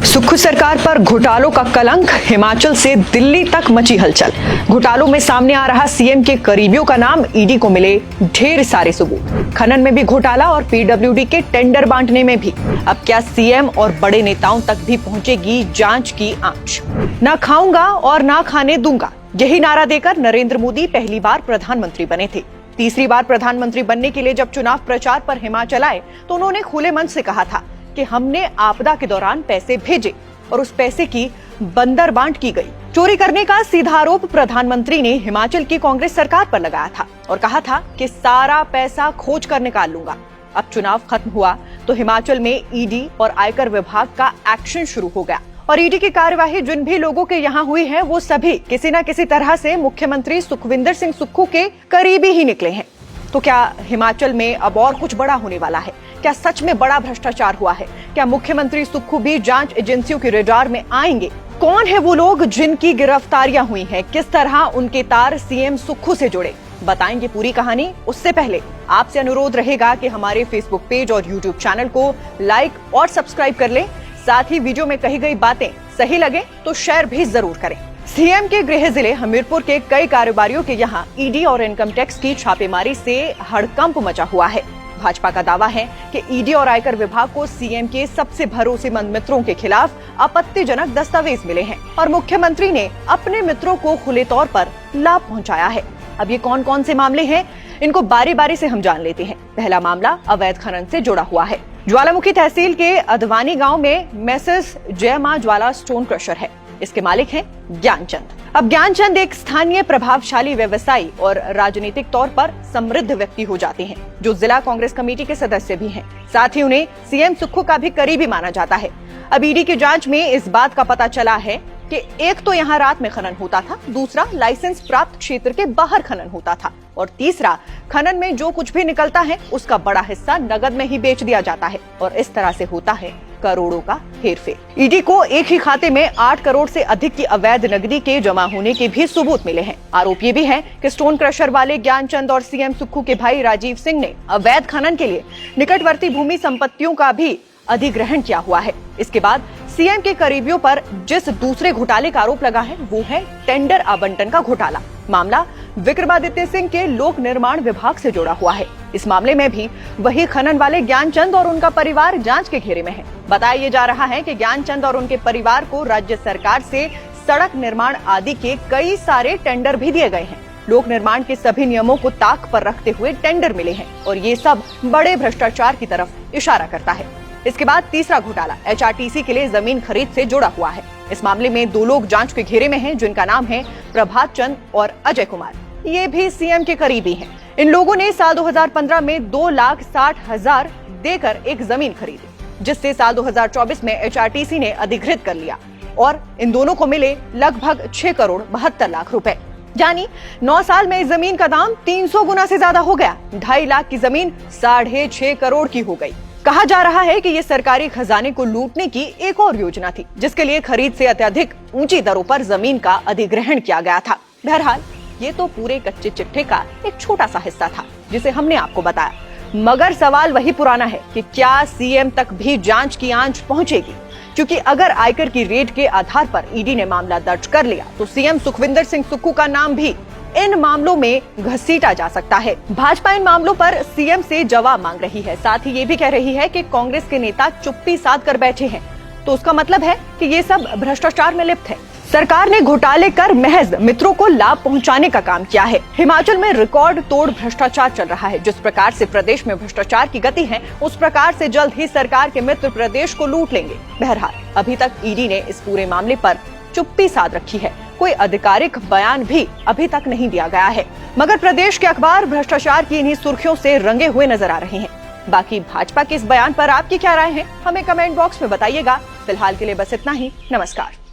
सुक्खू सरकार पर घोटालों का कलंक, हिमाचल से दिल्ली तक मची हलचल। घोटालों में सामने आ रहा सीएम के करीबियों का नाम, ईडी को मिले ढेर सारे सबूत। खनन में भी घोटाला और पीडब्ल्यूडी के टेंडर बांटने में भी। अब क्या सीएम और बड़े नेताओं तक भी पहुंचेगी जांच की आंच? ना खाऊंगा और ना खाने दूंगा, यही नारा देकर नरेंद्र मोदी पहली बार प्रधानमंत्री बने थे। तीसरी बार प्रधानमंत्री बनने के लिए जब चुनाव प्रचार पर हिमाचल आए तो उन्होंने खुले मन से कहा था कि हमने आपदा के दौरान पैसे भेजे और उस पैसे की बंदर बांट की गई। चोरी करने का सीधा आरोप प्रधानमंत्री ने हिमाचल की कांग्रेस सरकार पर लगाया था और कहा था कि सारा पैसा खोज कर निकाल लूंगा। अब चुनाव खत्म हुआ तो हिमाचल में ईडी और आयकर विभाग का एक्शन शुरू हो गया और ईडी की कार्यवाही जिन भी लोगों के यहाँ हुई है वो सभी किसी न किसी तरह से मुख्यमंत्री सुखविंदर सिंह सुक्खू के करीबी ही निकले हैं। तो क्या हिमाचल में अब और कुछ बड़ा होने वाला है? क्या सच में बड़ा भ्रष्टाचार हुआ है? क्या मुख्यमंत्री सुक्खू भी जांच एजेंसियों के रडार में आएंगे? कौन है वो लोग जिनकी गिरफ्तारियां हुई हैं? किस तरह उनके तार सीएम सुक्खू से जुड़े? बताएंगे पूरी कहानी। उससे पहले आपसे अनुरोध रहेगा कि हमारे फेसबुक पेज और यूट्यूब चैनल को लाइक और सब्सक्राइब कर लें। साथ ही वीडियो में कही गई बातें सही लगे तो शेयर भी जरूर करें। सीएम के गृह जिले हमीरपुर के कई कारोबारियों के यहाँ ईडी और इनकम टैक्स की छापेमारी से हड़कंप मचा हुआ है। भाजपा का दावा है कि ईडी और आयकर विभाग को सीएम के सबसे भरोसेमंद मित्रों के खिलाफ आपत्तिजनक दस्तावेज मिले हैं और मुख्यमंत्री ने अपने मित्रों को खुले तौर पर लाभ पहुंचाया है। अब ये कौन कौन से मामले हैं, इनको बारी बारी से हम जान लेते हैं। पहला मामला अवैध खनन से जुड़ा हुआ है। ज्वालामुखी तहसील के अधवानी गांव में मेसर्स जय मां ज्वाला स्टोन क्रशर है। इसके मालिक हैं ज्ञानचंद। अब ज्ञानचंद एक स्थानीय प्रभावशाली व्यवसायी और राजनीतिक तौर पर समृद्ध व्यक्ति हो जाते हैं, जो जिला कांग्रेस कमेटी के सदस्य भी हैं। साथ ही उन्हें सीएम सुक्खू का भी करीबी माना जाता है। अब ईडी की जांच में इस बात का पता चला है कि एक तो यहाँ रात में खनन होता था, दूसरा लाइसेंस प्राप्त क्षेत्र के बाहर खनन होता था और तीसरा खनन में जो कुछ भी निकलता है उसका बड़ा हिस्सा नगद में ही बेच दिया जाता है और इस तरह से होता है करोड़ों का हेरफेर। ईडी को एक ही खाते में 8 करोड़ से अधिक की अवैध नकदी के जमा होने के भी सबूत मिले हैं। आरोप ये भी है कि स्टोन क्रशर वाले ज्ञानचंद और सीएम सुक्खू के भाई राजीव सिंह ने अवैध खनन के लिए निकटवर्ती भूमि संपत्तियों का भी अधिग्रहण किया हुआ है। इसके बाद सीएम के करीबियों पर जिस दूसरे घोटाले का आरोप लगा है वो है टेंडर आवंटन का घोटाला। मामला विक्रमादित्य सिंह के लोक निर्माण विभाग से जुड़ा हुआ है। इस मामले में भी वही खनन वाले ज्ञानचंद और उनका परिवार जांच के घेरे में है। बताया ये जा रहा है कि ज्ञानचंद और उनके परिवार को राज्य सरकार से सड़क निर्माण आदि के कई सारे टेंडर भी दिए गए हैं। लोक निर्माण के सभी नियमों को ताक पर रखते हुए टेंडर मिले हैं और ये सब बड़े भ्रष्टाचार की तरफ इशारा करता है। इसके बाद तीसरा घोटाला एचआरटीसी के लिए जमीन खरीद से जुड़ा हुआ है। इस मामले में 2 लोग जांच के घेरे में हैं, जिनका नाम है प्रभात चंद और अजय कुमार। ये भी सीएम के करीबी हैं। इन लोगों ने साल 2015 में 2,60,000 देकर एक जमीन खरीदी, जिससे साल 2024 में एचआरटीसी ने अधिकृत कर लिया और इन दोनों को मिले लगभग 6 करोड़ 72 लाख रुपए। यानी 9 साल में इस जमीन का दाम 300 गुना से ज्यादा हो गया। 2.5 लाख की जमीन 6.5 करोड़ की हो गई। कहा जा रहा है कि ये सरकारी खजाने को लूटने की एक और योजना थी, जिसके लिए खरीद से अत्यधिक ऊंची दरों पर जमीन का अधिग्रहण किया गया था। बहरहाल ये तो पूरे कच्चे चिट्ठे का एक छोटा सा हिस्सा था जिसे हमने आपको बताया, मगर सवाल वही पुराना है कि क्या सीएम तक भी जांच की आंच पहुंचेगी? क्योंकि अगर आयकर की रेड के आधार पर ईडी ने मामला दर्ज कर लिया तो सीएम सुखविंदर सिंह सुक्खू का नाम भी इन मामलों में घसीटा जा सकता है। भाजपा इन मामलों पर सीएम से जवाब मांग रही है। साथ ही ये भी कह रही है कि कांग्रेस के नेता चुप्पी साध कर बैठे हैं, तो उसका मतलब है कि ये सब भ्रष्टाचार में लिप्त है। सरकार ने घोटाले कर महज मित्रों को लाभ पहुंचाने का काम किया है। हिमाचल में रिकॉर्ड तोड़ भ्रष्टाचार चल रहा है। जिस प्रकार से प्रदेश में भ्रष्टाचार की गति है, उस प्रकार से जल्द ही सरकार के मित्र प्रदेश को लूट लेंगे। बहरहाल अभी तक ईडी ने इस पूरे मामले पर चुप्पी साध रखी है। कोई आधिकारिक बयान भी अभी तक नहीं दिया गया है, मगर प्रदेश के अखबार भ्रष्टाचार की इन्हीं सुर्खियों से रंगे हुए नजर आ रहे हैं। बाकी भाजपा के इस बयान पर आपकी क्या राय है, हमें कमेंट बॉक्स में बताइएगा। फिलहाल के लिए बस इतना ही। नमस्कार।